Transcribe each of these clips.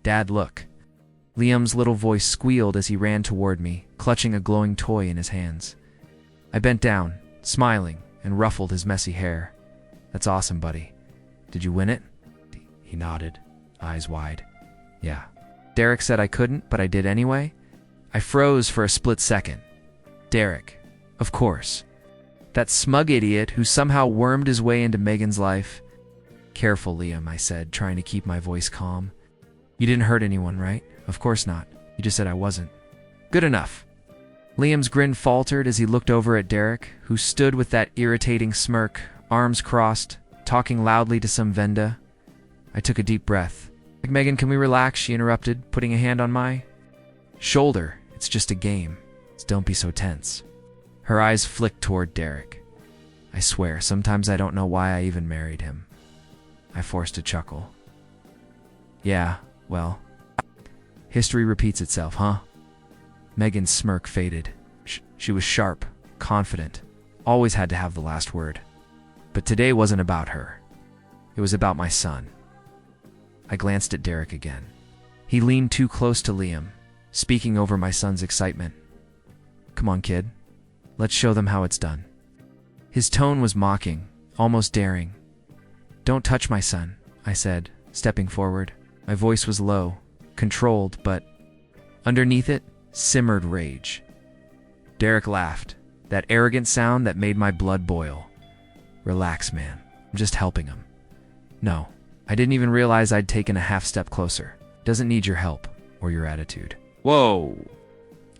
"Dad, look." Liam's little voice squealed as he ran toward me, clutching a glowing toy in his hands. I bent down, smiling, and ruffled his messy hair. "That's awesome, buddy. Did you win it?" He nodded, eyes wide. "Yeah." Derek said I couldn't, but I did anyway. I froze for a split second. Derek, of course. That smug idiot who somehow wormed his way into Megan's life. "Careful, Liam," I said, trying to keep my voice calm. "You didn't hurt anyone, right?" "Of course not. You just said I wasn't." "Good enough." Liam's grin faltered as he looked over at Derek, who stood with that irritating smirk, arms crossed, talking loudly to some Venda. I took a deep breath. "Megan, can we relax?" she interrupted, putting a hand on my shoulder. "It's just a game. Don't be so tense." Her eyes flicked toward Derek. I swear, sometimes I don't know why I even married him. I forced a chuckle. "Yeah, well, history repeats itself, huh?" Megan's smirk faded. She was sharp, confident, always had to have the last word. But today wasn't about her. It was about my son. I glanced at Derek again. He leaned too close to Liam, speaking over my son's excitement. "Come on, kid. Let's show them how it's done." His tone was mocking, almost daring. "Don't touch my son," I said, stepping forward. My voice was low, controlled, but underneath it simmered rage. Derek laughed, that arrogant sound that made my blood boil. "Relax, man. I'm just helping him." "No, I didn't even realize I'd taken a half step closer. Doesn't need your help or your attitude." "Whoa!"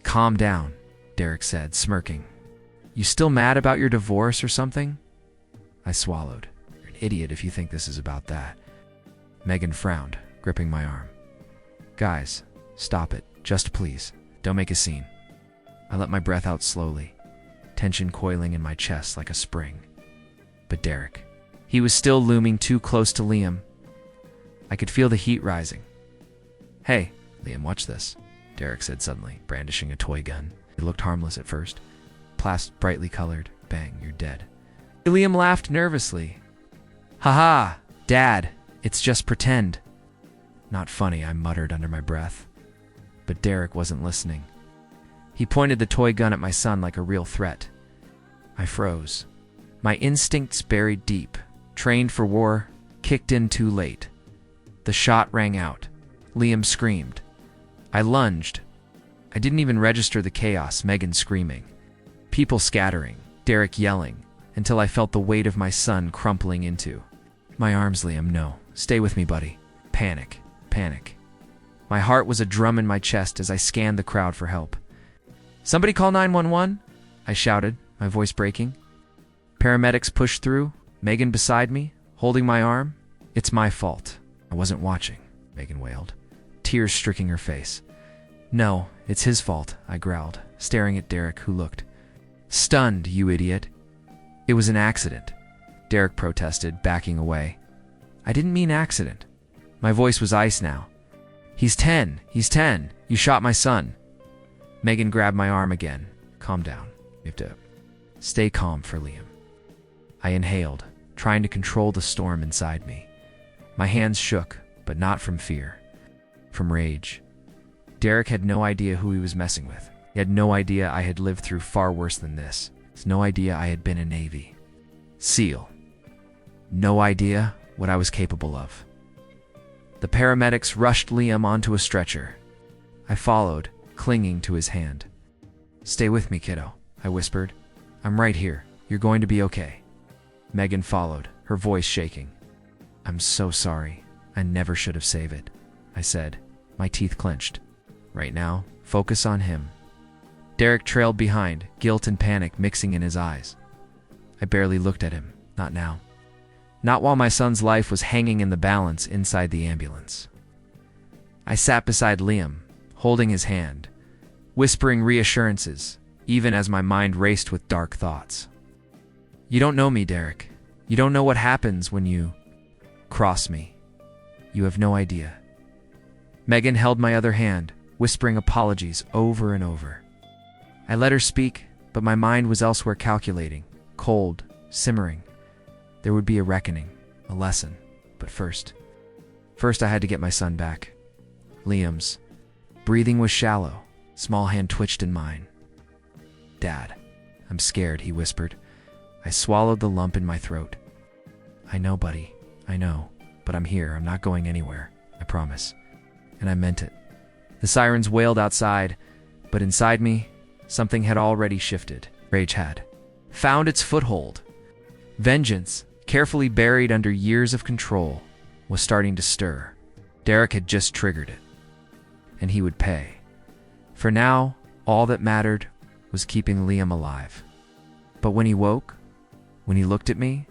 "Calm down," Derek said, smirking. "You still mad about your divorce or something?" I swallowed. "You're an idiot if you think this is about that." Megan frowned, gripping my arm. "Guys, stop it. Just please. Don't make a scene." I let my breath out slowly, tension coiling in my chest like a spring. But Derek, he was still looming too close to Liam. I could feel the heat rising. "Hey, Liam, watch this," Derek said suddenly, brandishing a toy gun. It looked harmless at first. Plastic, brightly colored. Bang, you're dead. Liam laughed nervously. "Haha, Dad, it's just pretend." "Not funny," I muttered under my breath. But Derek wasn't listening. He pointed the toy gun at my son like a real threat. I froze. My instincts buried deep, trained for war, kicked in too late. The shot rang out. Liam screamed. I lunged. I didn't even register the chaos, Megan screaming, people scattering, Derek yelling, until I felt the weight of my son crumpling into my arms. "Liam, no. Stay with me, buddy." Panic. Panic. My heart was a drum in my chest as I scanned the crowd for help. "Somebody call 911, I shouted, my voice breaking. Paramedics pushed through, Megan beside me, holding my arm. "It's my fault. I wasn't watching," Megan wailed, tears streaking her face. "No, it's his fault," I growled, staring at Derek, who looked stunned. "You idiot. It was an accident," Derek protested, backing away. "I didn't mean accident." My voice was ice now. He's 10. You shot my son." Megan grabbed my arm again. "Calm down. You have to stay calm for Liam." I inhaled, trying to control the storm inside me. My hands shook, but not from fear, from rage. Derek had no idea who he was messing with. He had no idea I had lived through far worse than this. He had no idea I had been a Navy SEAL. No idea what I was capable of. The paramedics rushed Liam onto a stretcher. I followed, clinging to his hand. "Stay with me, kiddo," I whispered. "I'm right here. You're going to be okay." Megan followed, her voice shaking. "I'm so sorry. I never should have saved it," I said, my teeth clenched. "Right now, focus on him." Derek trailed behind, guilt and panic mixing in his eyes. I barely looked at him. Not now. Not while my son's life was hanging in the balance inside the ambulance. I sat beside Liam, holding his hand, whispering reassurances, even as my mind raced with dark thoughts. "You don't know me, Derek. You don't know what happens when you cross me. You have no idea." Megan held my other hand, whispering apologies over and over. I let her speak, but my mind was elsewhere, calculating, cold, simmering. There would be a reckoning, a lesson, but first I had to get my son back. Liam's. Breathing was shallow. Small hand twitched in mine. "Dad, I'm scared," he whispered. I swallowed the lump in my throat. "I know, buddy. I know. But I'm here. I'm not going anywhere. I promise." And I meant it. The sirens wailed outside, but inside me, something had already shifted. Rage had found its foothold. Vengeance, carefully buried under years of control, was starting to stir. Derek had just triggered it. And he would pay. For now, all that mattered was keeping Liam alive. But when he woke, when he looked at me,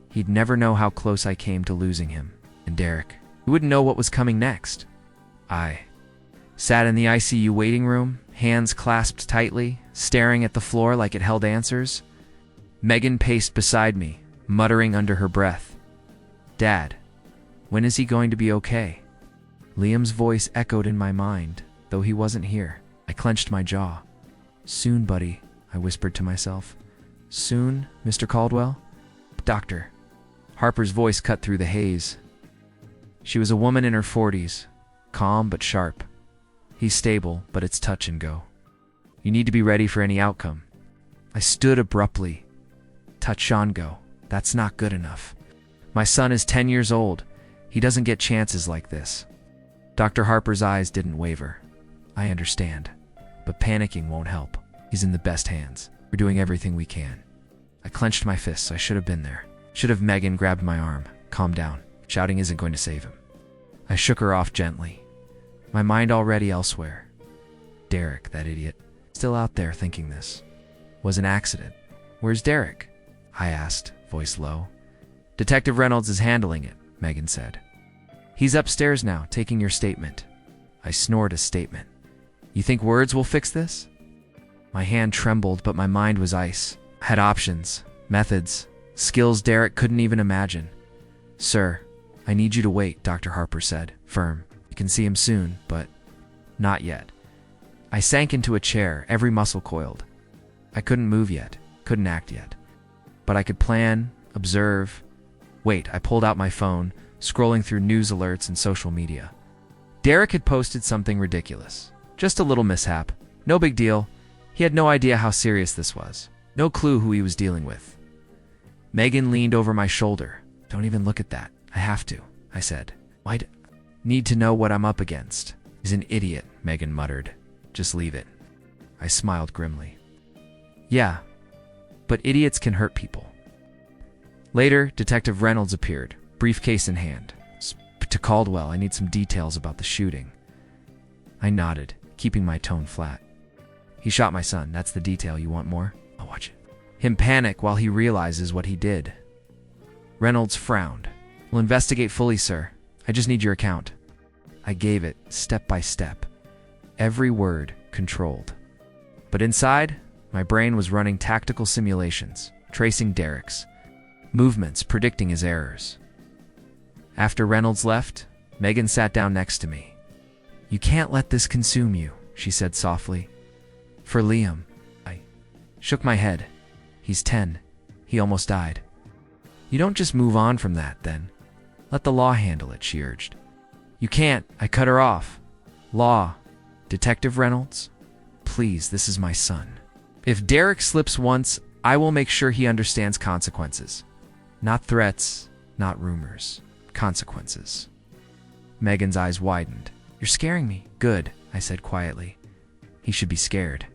he'd never know how close I came to losing him. And Derek, he wouldn't know what was coming next. I sat in the ICU waiting room, hands clasped tightly, staring at the floor like it held answers. Megan paced beside me, muttering under her breath, "Dad, when is he going to be okay?" Liam's voice echoed in my mind, though he wasn't here. I clenched my jaw. "Soon, buddy," I whispered to myself. "Soon, Mr. Caldwell?" "Doctor." Harper's voice cut through the haze. She was a woman in her 40s, calm but sharp. "He's stable, but it's touch and go. You need to be ready for any outcome." I stood abruptly. Touch on go. That's not good enough. My son is 10 years old. He doesn't get chances like this. Dr. Harper's eyes didn't waver. "I understand, but panicking won't help. He's in the best hands. We're doing everything we can." I clenched my fists. I should have been there. Should have. Megan grabbed my arm. "Calm down. Shouting isn't going to save him." I shook her off gently, my mind already elsewhere. Derek, that idiot, still out there thinking this was an accident. "Where's Derek?" I asked, voice low. "Detective Reynolds is handling it," Megan said. "He's upstairs now, taking your statement." I snored a statement. "You think words will fix this?" My hand trembled, but my mind was ice. I had options, methods, skills Derek couldn't even imagine. "Sir, I need you to wait," Dr. Harper said, firm. "You can see him soon, but not yet." I sank into a chair, every muscle coiled. I couldn't move yet, couldn't act yet. But I could plan, observe. Wait, I pulled out my phone, scrolling through news alerts and social media. Derek had posted something ridiculous. Just a little mishap. No big deal. He had no idea how serious this was. No clue who he was dealing with. Megan leaned over my shoulder. "Don't even look at that. I have to," I said. "I'd need to know what I'm up against." "He's an idiot," Megan muttered. "Just leave it." I smiled grimly. "Yeah, but idiots can hurt people." Later, Detective Reynolds appeared, briefcase in hand. "To Caldwell, I need some details about the shooting." I nodded, keeping my tone flat. "He shot my son. That's the detail. You want more? I'll watch it. Him panic while he realizes what he did." Reynolds frowned. "We'll investigate fully, sir. I just need your account." I gave it, step by step. Every word controlled. But inside, my brain was running tactical simulations, tracing Derek's movements, predicting his errors. After Reynolds left, Megan sat down next to me. "You can't let this consume you," she said softly. "For Liam." I shook my head. "He's 10. He almost died." "You don't just move on from that, then. Let the law handle it," she urged. "You can't," I cut her off. "Law. Detective Reynolds, please, this is my son. If Derek slips once, I will make sure he understands consequences. Not threats, not rumors. Consequences." Megan's eyes widened. "You're scaring me." "Good," I said quietly. "He should be scared."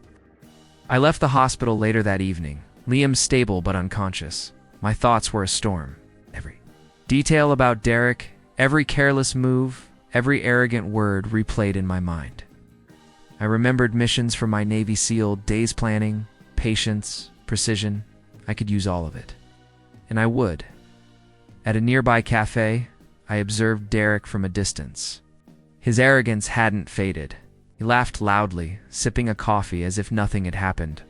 I left the hospital later that evening, Liam stable but unconscious. My thoughts were a storm. Every detail about Derek, every careless move, every arrogant word replayed in my mind. I remembered missions from my Navy SEAL, days planning, patience, precision. I could use all of it. And I would. At a nearby cafe, I observed Derek from a distance. His arrogance hadn't faded. He laughed loudly, sipping a coffee as if nothing had happened.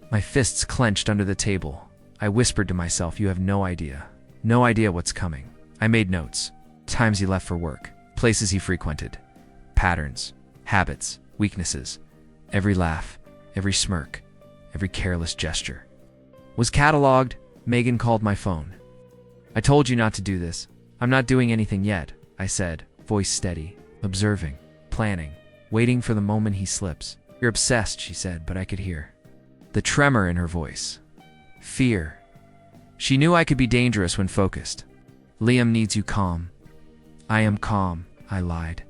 My fists clenched under the table. I whispered to myself, "You have no idea. No idea what's coming." I made notes. Times he left for work. Places he frequented. Patterns. Habits. Weaknesses. Every laugh. Every smirk. Every careless gesture. Was cataloged. Megan called my phone. "I told you not to do this. I'm not doing anything yet," I said, voice steady, observing. planning, waiting for the moment he slips. "You're obsessed," she said, but I could hear the tremor in her voice. Fear. She knew I could be dangerous when focused. "Liam needs you calm." "I am calm," I lied.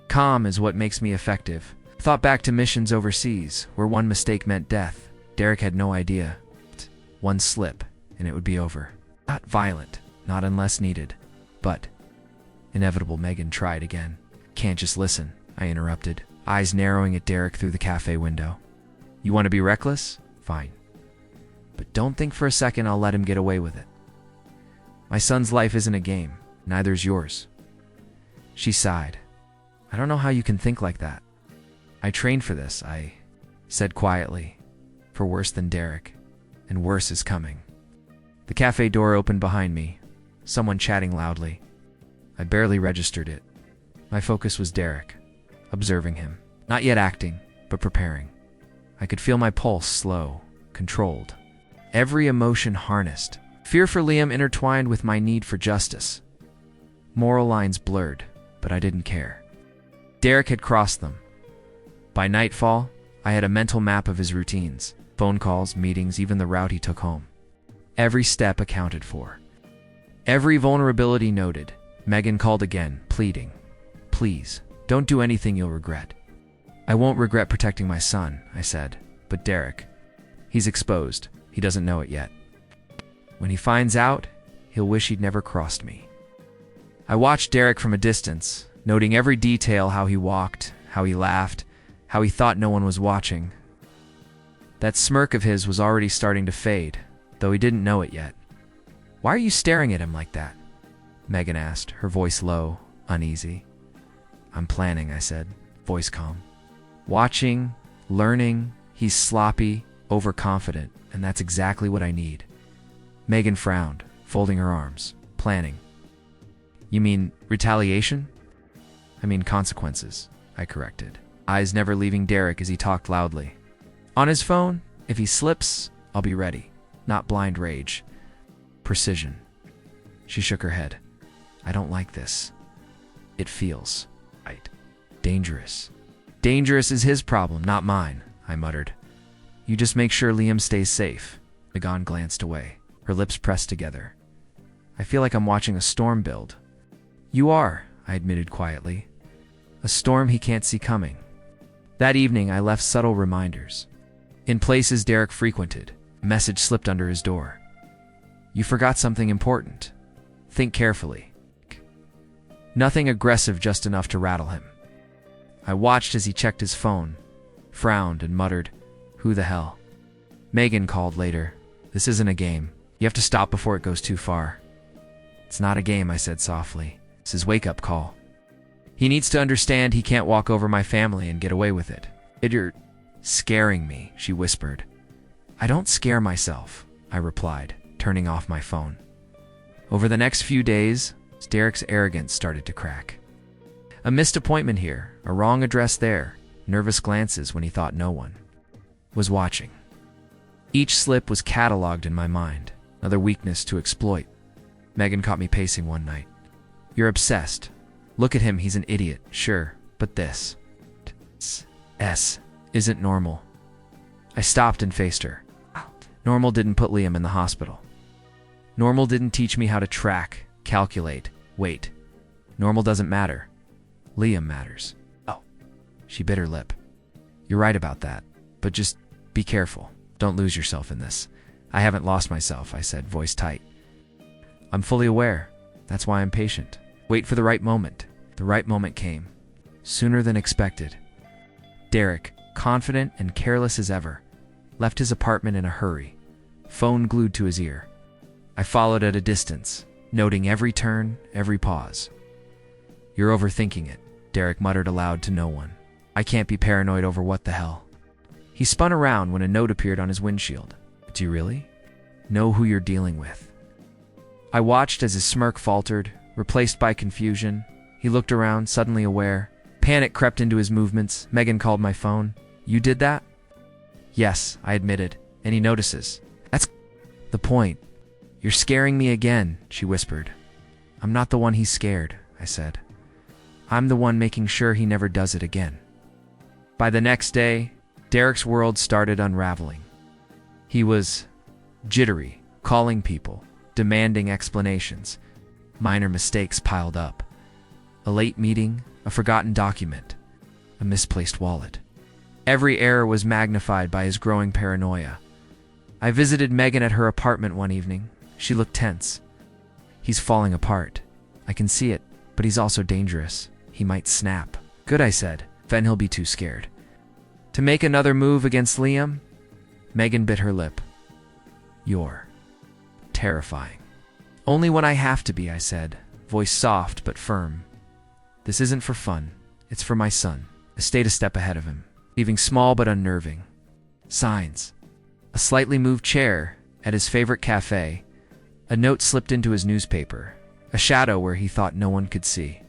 "Calm is what makes me effective." Thought back to missions overseas, where one mistake meant death. Derek had no idea. One slip, and it would be over. Not violent, not unless needed, but inevitable. Megan tried again. "Can't just listen," I interrupted, eyes narrowing at Derek through the cafe window. "You want to be reckless? Fine. But don't think for a second I'll let him get away with it. My son's life isn't a game, neither's yours." She sighed. "I don't know how you can think like that." "I trained for this," I said quietly. "For worse than Derek, and worse is coming." The cafe door opened behind me, someone chatting loudly. I barely registered it. My focus was Derek, observing him, not yet acting, but preparing. I could feel my pulse slow, controlled, every emotion harnessed. Fear for Liam intertwined with my need for justice. Moral lines blurred, but I didn't care. Derek had crossed them. By nightfall, I had a mental map of his routines, phone calls, meetings, even the route he took home. Every step accounted for. Every vulnerability noted. Megan called again, pleading. "Please, don't do anything you'll regret." "I won't regret protecting my son," I said. "But Derek, he's exposed. He doesn't know it yet. When he finds out, he'll wish he'd never crossed me." I watched Derek from a distance, noting every detail, how he walked, how he laughed, how he thought no one was watching. That smirk of his was already starting to fade, though he didn't know it yet. "Why are you staring at him like that?" Megan asked, her voice low, uneasy. "I'm planning," I said, voice calm. "Watching, learning. He's sloppy, overconfident, and that's exactly what I need." Megan frowned, folding her arms. "Planning? You mean retaliation?" "I mean consequences," I corrected, eyes never leaving Derek as he talked loudly. "On his phone, if he slips, I'll be ready. Not blind rage. Precision." She shook her head. "I don't like this. It feels right. Dangerous." "Dangerous is his problem, not mine," I muttered. "You just make sure Liam stays safe." Megan glanced away, her lips pressed together. "I feel like I'm watching a storm build." "You are," I admitted quietly. "A storm he can't see coming." That evening, I left subtle reminders. In places Derek frequented, a message slipped under his door. "You forgot something important. Think carefully." Nothing aggressive, just enough to rattle him. I watched as he checked his phone, frowned, and muttered, "Who the hell?" Megan called later. "This isn't a game. You have to stop before it goes too far." "It's not a game," I said softly. "It's his wake-up call. He needs to understand he can't walk over my family and get away with it." "You're scaring me," she whispered. "I don't scare myself," I replied, turning off my phone. Over the next few days, Derek's arrogance started to crack. A missed appointment here, a wrong address there, nervous glances when he thought no one was watching. Each slip was cataloged in my mind, another weakness to exploit. Megan caught me pacing one night. "You're obsessed. Look at him, he's an idiot, sure, but this isn't normal." I stopped and faced her. Normal didn't put Liam in the hospital. Normal didn't teach me how to track, calculate, wait. Normal doesn't matter. Liam matters. "Oh." She bit her lip. "You're right about that, but just be careful. Don't lose yourself in this." "I haven't lost myself," I said, voice tight. "I'm fully aware. That's why I'm patient. Wait for the right moment." The right moment came, sooner than expected. Derek, confident and careless as ever, left his apartment in a hurry, phone glued to his ear. I followed at a distance, noting every turn, every pause. "You're overthinking it," Derek muttered aloud to no one. "I can't be paranoid over what the hell." He spun around when a note appeared on his windshield. "Do you really know who you're dealing with?" I watched as his smirk faltered, replaced by confusion. He looked around, suddenly aware. Panic crept into his movements. "Megan called my phone." "You did that?" "Yes," I admitted, "and he notices." "That's the point. You're scaring me again," she whispered. "I'm not the one he's scared," I said. I'm the one making sure he never does it again. By the next day, Derek's world started unraveling. He was jittery, calling people, demanding explanations. Minor mistakes piled up. A late meeting, a forgotten document, a misplaced wallet. Every error was magnified by his growing paranoia. I visited Megan at her apartment one evening. She looked tense. He's falling apart. I can see it, but he's also dangerous. He might snap. Good, I said. Then he'll be too scared. To make another move against Liam? Megan bit her lip. You're terrifying. Only when I have to be, I said, voice soft but firm. This isn't for fun. It's for my son. I stayed a step ahead of him, leaving small but unnerving. Signs. A slightly moved chair at his favorite cafe. A note slipped into his newspaper. A shadow where he thought no one could see.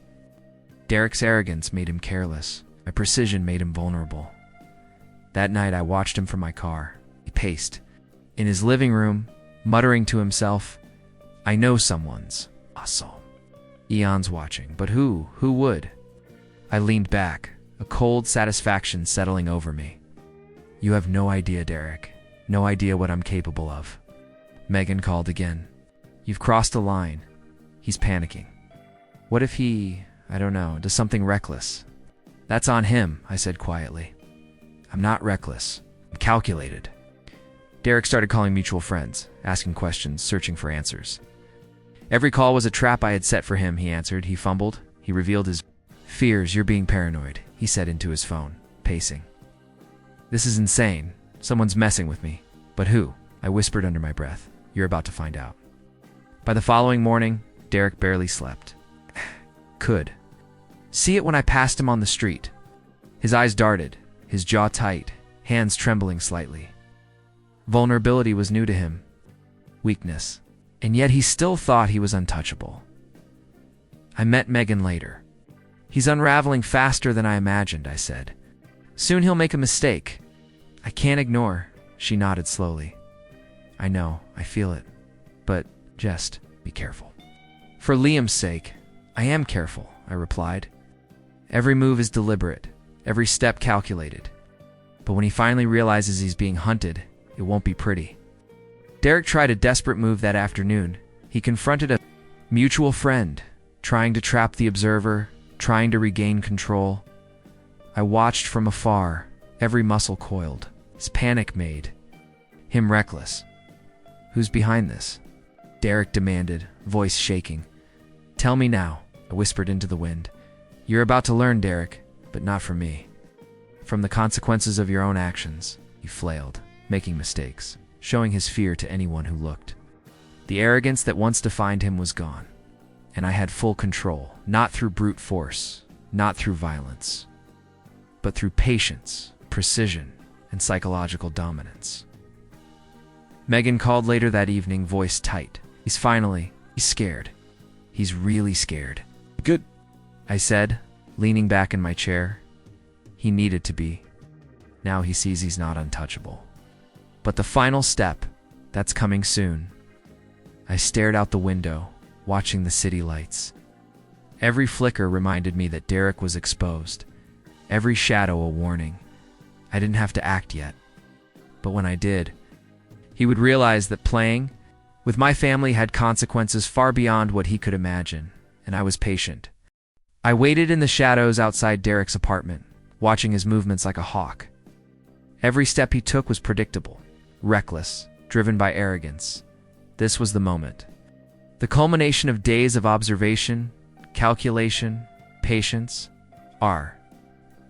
Derek's arrogance made him careless. My precision made him vulnerable. That night I watched him from my car. He paced. In his living room, muttering to himself, I know someone's awesome. Eon's watching, but who? Who would? I leaned back, a cold satisfaction settling over me. You have no idea, Derek. No idea what I'm capable of. Megan called again. You've crossed a line. He's panicking. What if he, I don't know, does something reckless? That's on him, I said quietly. I'm not reckless. I'm calculated. Derek started calling mutual friends, asking questions, searching for answers. Every call was a trap I had set for him, he answered. He fumbled. He revealed his fears. You're being paranoid, he said into his phone, pacing. This is insane. Someone's messing with me. But who? I whispered under my breath. You're about to find out. By the following morning, Derek barely slept. Could see it when I passed him on the street. His eyes darted, his jaw tight, hands trembling slightly. Vulnerability was new to him. Weakness. And yet he still thought he was untouchable. I met Megan later. He's unraveling faster than I imagined, I said. Soon he'll make a mistake. I can't ignore, she nodded slowly. I know, I feel it. But just be careful. For Liam's sake, I am careful, I replied. Every move is deliberate, every step calculated. But when he finally realizes he's being hunted, it won't be pretty. Derek tried a desperate move that afternoon. He confronted a mutual friend, trying to trap the observer, trying to regain control. I watched from afar, every muscle coiled. His panic made him reckless. Who's behind this? Derek demanded, voice shaking. Tell me now, I whispered into the wind. You're about to learn, Derek, but not from me. From the consequences of your own actions, he flailed, making mistakes, showing his fear to anyone who looked. The arrogance that once defined him was gone, and I had full control, not through brute force, not through violence, but through patience, precision, and psychological dominance. Megan called later that evening, voice tight. He's scared. He's really scared. Good, I said, leaning back in my chair. He needed to be. Now he sees he's not untouchable. But the final step, that's coming soon. I stared out the window, watching the city lights. Every flicker reminded me that Derek was exposed. Every shadow a warning. I didn't have to act yet. But when I did, he would realize that playing with my family had consequences far beyond what he could imagine, and I was patient. I waited in the shadows outside Derek's apartment, watching his movements like a hawk. Every step he took was predictable, reckless, driven by arrogance. This was the moment. The culmination of days of observation, calculation, patience.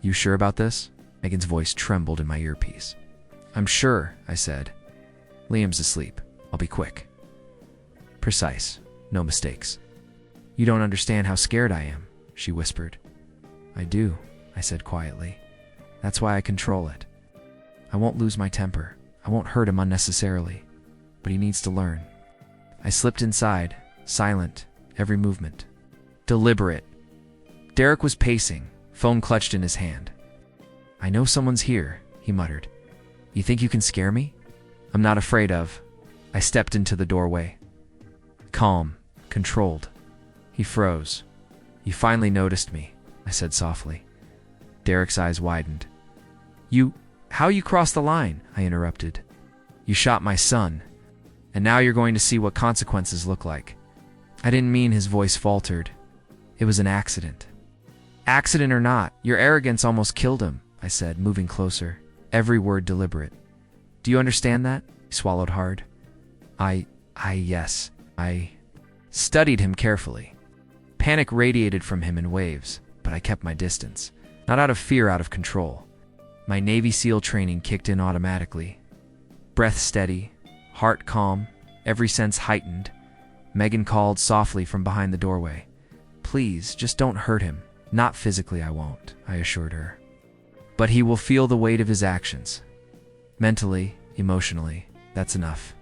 You sure about this? Megan's voice trembled in my earpiece. I'm sure, I said. Liam's asleep. I'll be quick. Precise. No mistakes. You don't understand how scared I am, she whispered. I do, I said quietly. That's why I control it. I won't lose my temper. I won't hurt him unnecessarily. But he needs to learn. I slipped inside, silent, every movement. Deliberate. Derek was pacing, phone clutched in his hand. I know someone's here, he muttered. You think you can scare me? I'm not afraid of. I stepped into the doorway. Calm, controlled. He froze. You finally noticed me. I said softly. Derek's eyes widened. How you crossed the line? I interrupted. You shot my son, and now you're going to see what consequences look like. I didn't mean. His voice faltered. It was an accident. Accident or not, your arrogance almost killed him, I said, moving closer, every word deliberate. Do you understand that? He swallowed hard. Yes. I studied him carefully. Panic radiated from him in waves, but I kept my distance. Not out of fear, out of control. My Navy SEAL training kicked in automatically. Breath steady, heart calm, every sense heightened. Megan called softly from behind the doorway. Please, just don't hurt him. Not physically, I won't, I assured her. But he will feel the weight of his actions. Mentally, emotionally, that's enough.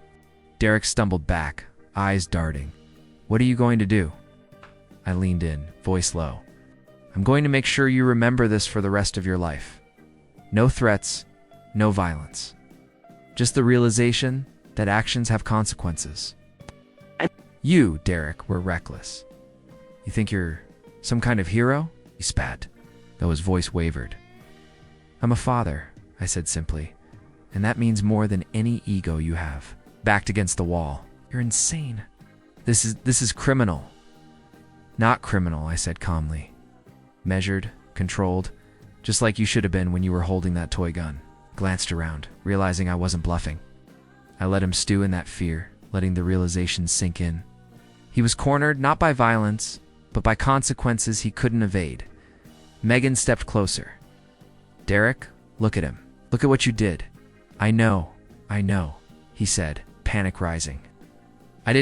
Derek stumbled back, eyes darting. What are you going to do? I leaned in, voice low. I'm going to make sure you remember this for the rest of your life. No threats, no violence. Just the realization that actions have consequences. You, Derek, were reckless. You think you're some kind of hero? He spat, though his voice wavered. I'm a father, I said simply, and that means more than any ego you have. Backed against the wall. You're insane. This is criminal. Not criminal, I said calmly. Measured, controlled, just like you should have been when you were holding that toy gun. Glanced around, realizing I wasn't bluffing. I let him stew in that fear, letting the realization sink in. He was cornered not by violence, but by consequences he couldn't evade. Megan stepped closer. Derek, look at him. Look at what you did. I know, he said, panic rising. I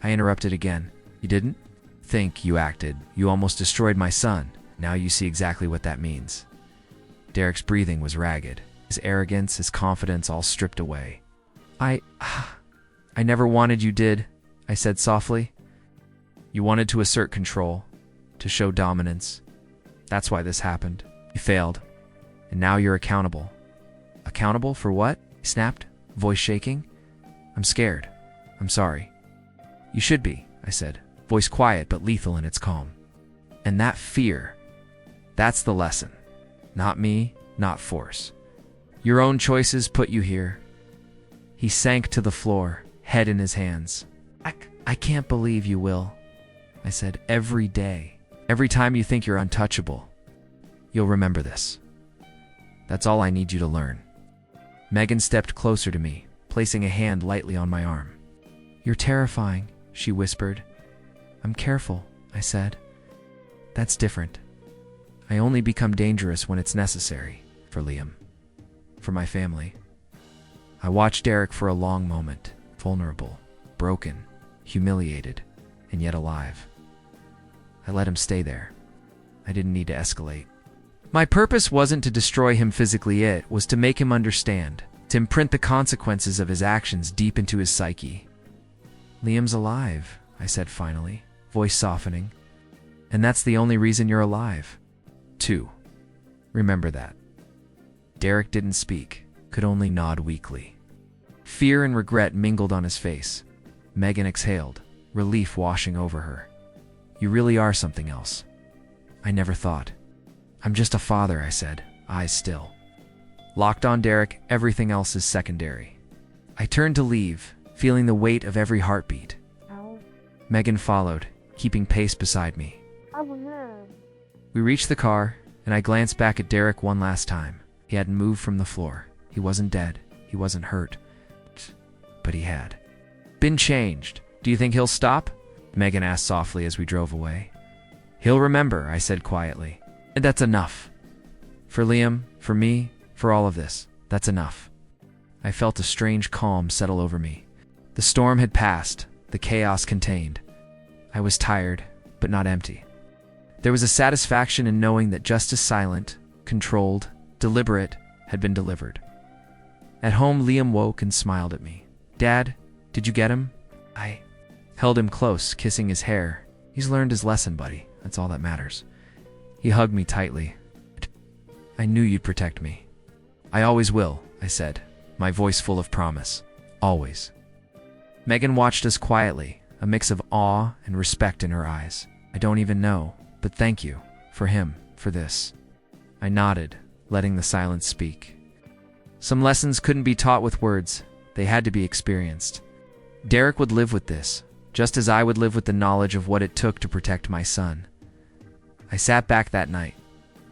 interrupted again. You didn't? Think you acted. You almost destroyed my son. Now you see exactly what that means. Derek's breathing was ragged, his arrogance, his confidence all stripped away. I never wanted you did, I said softly. You wanted to assert control, to show dominance. That's why this happened. You failed. And now you're accountable. Accountable for what? He snapped, voice shaking. I'm scared. I'm sorry. You should be, I said, voice quiet but lethal in its calm. And that fear, that's the lesson. Not me, not force. Your own choices put you here. He sank to the floor, head in his hands. I can't believe you will, I said, every day. Every time you think you're untouchable, you'll remember this. That's all I need you to learn. Megan stepped closer to me, placing a hand lightly on my arm. You're terrifying, she whispered. I'm careful, I said. That's different. I only become dangerous when it's necessary, for Liam, for my family. I watched Derek for a long moment, vulnerable, broken, humiliated, and yet alive. I let him stay there. I didn't need to escalate. My purpose wasn't to destroy him physically, it was to make him understand, to imprint the consequences of his actions deep into his psyche. Liam's alive, I said finally, voice softening. And that's the only reason you're alive. 2. Remember that. Derek didn't speak, could only nod weakly. Fear and regret mingled on his face. Megan exhaled, relief washing over her. You really are something else. I never thought. I'm just a father, I said, eyes still. Locked on Derek, everything else is secondary. I turned to leave, feeling the weight of every heartbeat. Ow. Megan followed, keeping pace beside me. We reached the car, and I glanced back at Derek one last time. He hadn't moved from the floor. He wasn't dead. He wasn't hurt. But he had been changed. Do you think he'll stop? Megan asked softly as we drove away. He'll remember, I said quietly. And that's enough. For Liam, for me, for all of this, that's enough. I felt a strange calm settle over me. The storm had passed, the chaos contained. I was tired, but not empty. There was a satisfaction in knowing that justice, silent, controlled, deliberate, had been delivered. At home, Liam woke and smiled at me. Dad, did you get him? I held him close, kissing his hair. He's learned his lesson, buddy. That's all that matters. He hugged me tightly. I knew you'd protect me. I always will, I said, my voice full of promise. Always. Megan watched us quietly, a mix of awe and respect in her eyes. I don't even know, but thank you For him, for this. I nodded, letting the silence speak. Some lessons couldn't be taught with words, they had to be experienced. Derek would live with this, just as I would live with the knowledge of what it took to protect my son. I sat back that night,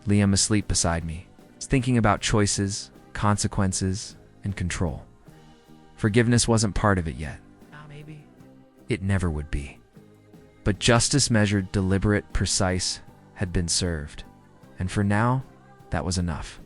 Liam asleep beside me, thinking about choices, consequences, and control. Forgiveness wasn't part of it yet. Maybe. It never would be. But justice measured, deliberate, precise, had been served. And for now, that was enough.